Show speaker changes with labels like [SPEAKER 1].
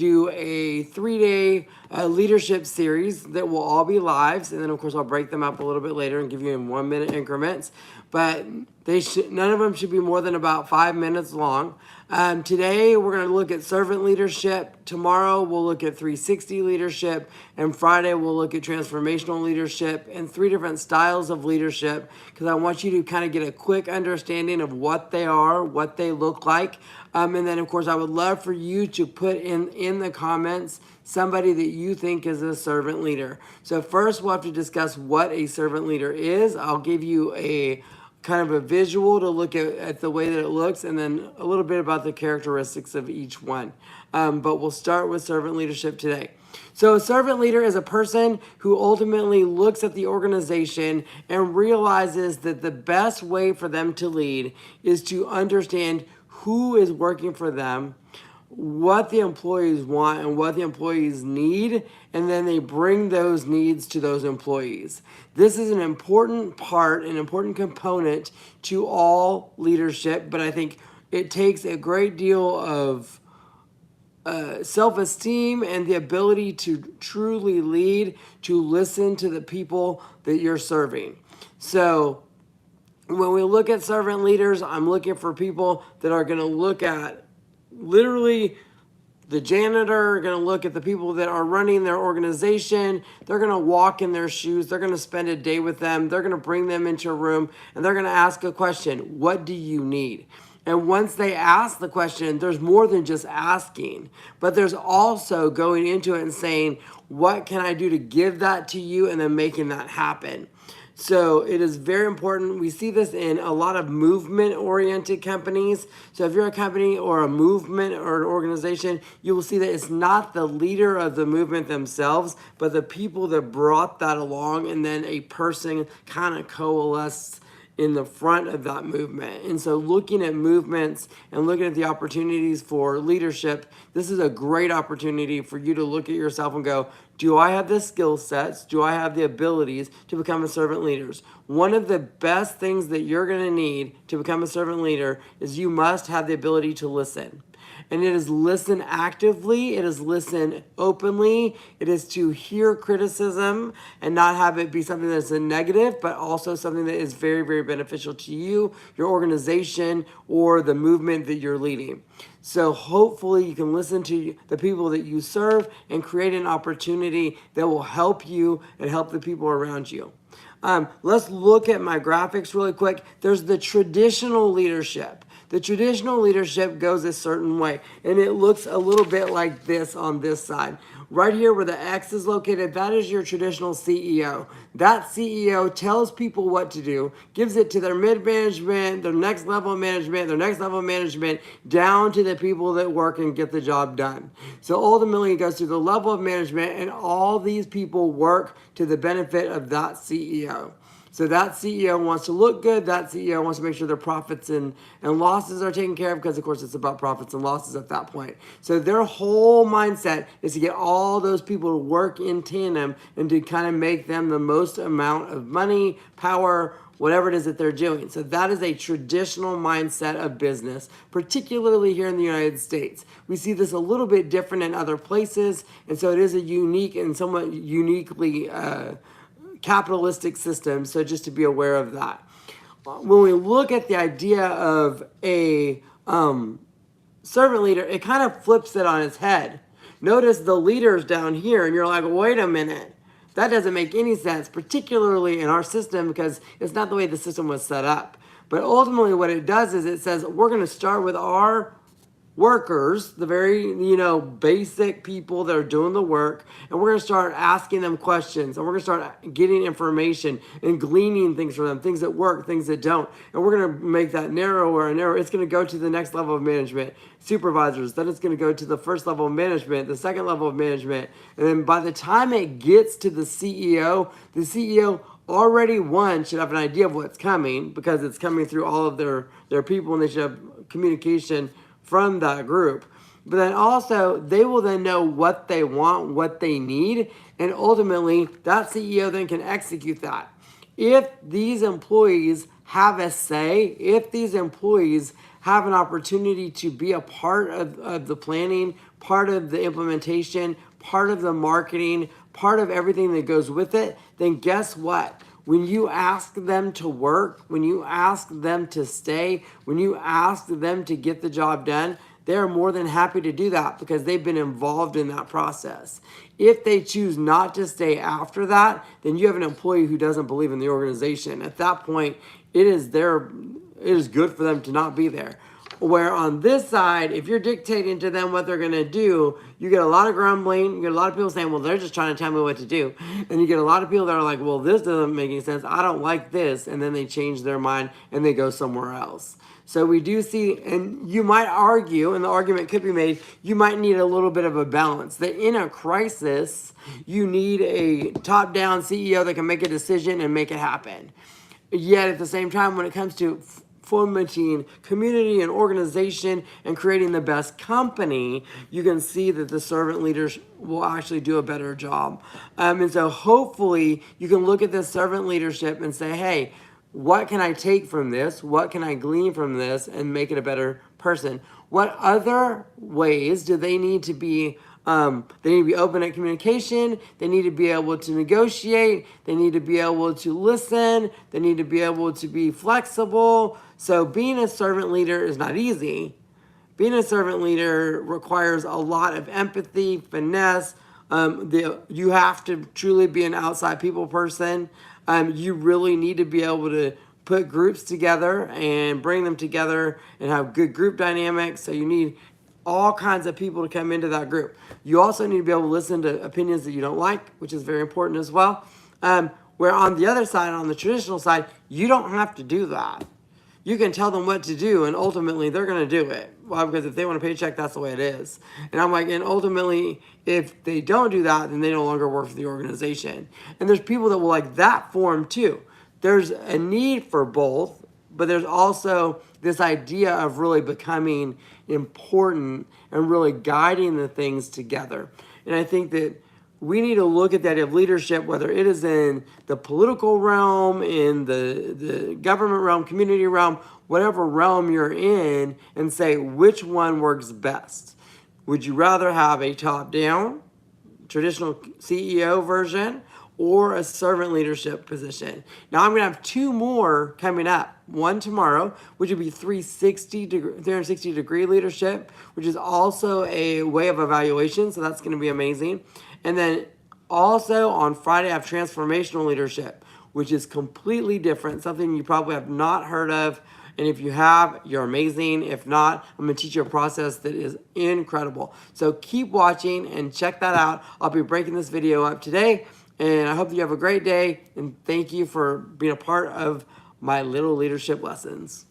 [SPEAKER 1] do a 3-day leadership series that will all be lives, and then of course I'll break them up a little bit later and give you in 1-minute increments. But none of them should be more than about 5 minutes long. Today we're going to look at servant leadership. Tomorrow we'll look at 360 leadership, and Friday we'll look at transformational leadership and 3 different styles of leadership, because I want you to kind of get a quick understanding of what they are, what they look like. And then of course I would love for you to put in the comments somebody that you think is a servant leader. So first we'll have to discuss what a servant leader is. I'll give you a kind of a visual to look at the way that it looks, and then a little bit about the characteristics of each one. But we'll start with servant leadership today. So a servant leader is a person who ultimately looks at the organization and realizes that the best way for them to lead is to understand who is working for them, what the employees want and what the employees need, and then they bring those needs to those employees. This is an important part, an important component to all leadership, but I think it takes a great deal of self-esteem and the ability to truly lead, to listen to the people that you're serving. So when we look at servant leaders, I'm looking for people that are going to look at literally the janitor, going to look at the people that are running their organization. They're going to walk in their shoes. They're going to spend a day with them. They're going to bring them into a room, and they're going to ask a question: what do you need? And once they ask the question, there's more than just asking, but there's also going into it and saying, what can I do to give that to you, and then making that happen. So it is very important. We see this in a lot of movement-oriented companies. So if you're a company or a movement or an organization, you will see that it's not the leader of the movement themselves, but the people that brought that along, and then a person kind of coalesced in the front of that movement. And so looking at movements and looking at the opportunities for leadership, this is a great opportunity for you to look at yourself and go, do I have the skill sets? Do I have the abilities to become a servant leader? One of the best things that you're going to need to become a servant leader is you must have the ability to listen. And it is listen actively, it is listen openly, it is to hear criticism and not have it be something that's a negative, but also something that is very, very beneficial to you, your organization, or the movement that you're leading. So hopefully you can listen to the people that you serve and create an opportunity that will help you and help the people around you. Let's look at my graphics really quick. There's the traditional leadership. The traditional leadership goes a certain way, and it looks a little bit like this on this side. Right here where the X is located, that is your traditional CEO. That CEO tells people what to do, gives it to their mid-management, their next level of management, down to the people that work and get the job done. So ultimately it goes through the level of management, and all these people work to the benefit of that CEO. So that CEO wants to look good. That CEO wants to make sure their profits and losses are taken care of, because, of course, it's about profits and losses at that point. So their whole mindset is to get all those people to work in tandem and to kind of make them the most amount of money, power, whatever it is that they're doing. So that is a traditional mindset of business, particularly here in the United States. We see this a little bit different in other places, and so it is a unique and somewhat uniquely capitalistic system, so just to be aware of that. When we look at the idea of a servant leader, it kind of flips it on its head. Notice the leaders down here, and you're like, wait a minute. That doesn't make any sense, particularly in our system, because it's not the way the system was set up. But ultimately what it does is it says we're going to start with our workers, the very, basic people that are doing the work, and we're going to start asking them questions, and we're going to start getting information and gleaning things from them, things that work, things that don't, and we're going to make that narrower and narrower. It's going to go to the next level of management, supervisors, then it's going to go to the first level of management, the second level of management, and then by the time it gets to the CEO already, one, should have an idea of what's coming, because it's coming through all of their people, and they should have communication from that group. But then also, they will then know what they want, what they need, and ultimately, that CEO then can execute that. If these employees have a say, if these employees have an opportunity to be a part of the planning, part of the implementation, part of the marketing, part of everything that goes with it, then guess what? When you ask them to work, when you ask them to stay, when you ask them to get the job done, they're more than happy to do that because they've been involved in that process. If they choose not to stay after that, then you have an employee who doesn't believe in the organization. At that point, it is good for them to not be there. Where on this side, if you're dictating to them what they're going to do, you get a lot of grumbling. You get a lot of people saying, well, they're just trying to tell me what to do. And you get a lot of people that are like, well, this doesn't make any sense. I don't like this. And then they change their mind and they go somewhere else. So we do see, and you might argue, and the argument could be made, you might need a little bit of a balance. That in a crisis, you need a top-down CEO that can make a decision and make it happen. Yet at the same time, when it comes to fomenting community and organization and creating the best company, you can see that the servant leaders will actually do a better job. And so hopefully you can look at this servant leadership and say, hey, what can I take from this? What can I glean from this and make it a better person? What other ways do they need to be? They need to be open at communication. They need to be able to negotiate. They need to be able to listen. They need to be able to be flexible. So being a servant leader is not easy. Being a servant leader requires a lot of empathy, finesse. You have to truly be an outside people person. You really need to be able to put groups together and bring them together and have good group dynamics. So you need all kinds of people to come into that group. You also need to be able to listen to opinions that you don't like, which is very important as well. Where on the other side, on the traditional side, you don't have to do that. You can tell them what to do, and ultimately they're going to do it. Well, because if they want a paycheck, that's the way it is. And I'm like, and ultimately, if they don't do that, then they no longer work for the organization. And there's people that will like that form too. There's a need for both, but there's also this idea of really becoming important and really guiding the things together. And I think that we need to look at that of leadership, whether it is in the political realm, in the government realm, community realm, whatever realm you're in, and say which one works best. Would you rather have a top-down, traditional CEO version, or a servant leadership position? Now I'm going to have two more coming up. One tomorrow, which would be 360 degree leadership, which is also a way of evaluation. So that's going to be amazing. And then also on Friday, I have transformational leadership, which is completely different, something you probably have not heard of. And if you have, you're amazing. If not, I'm going to teach you a process that is incredible. So keep watching and check that out. I'll be breaking this video up today. And I hope that you have a great day. And thank you for being a part of my little leadership lessons.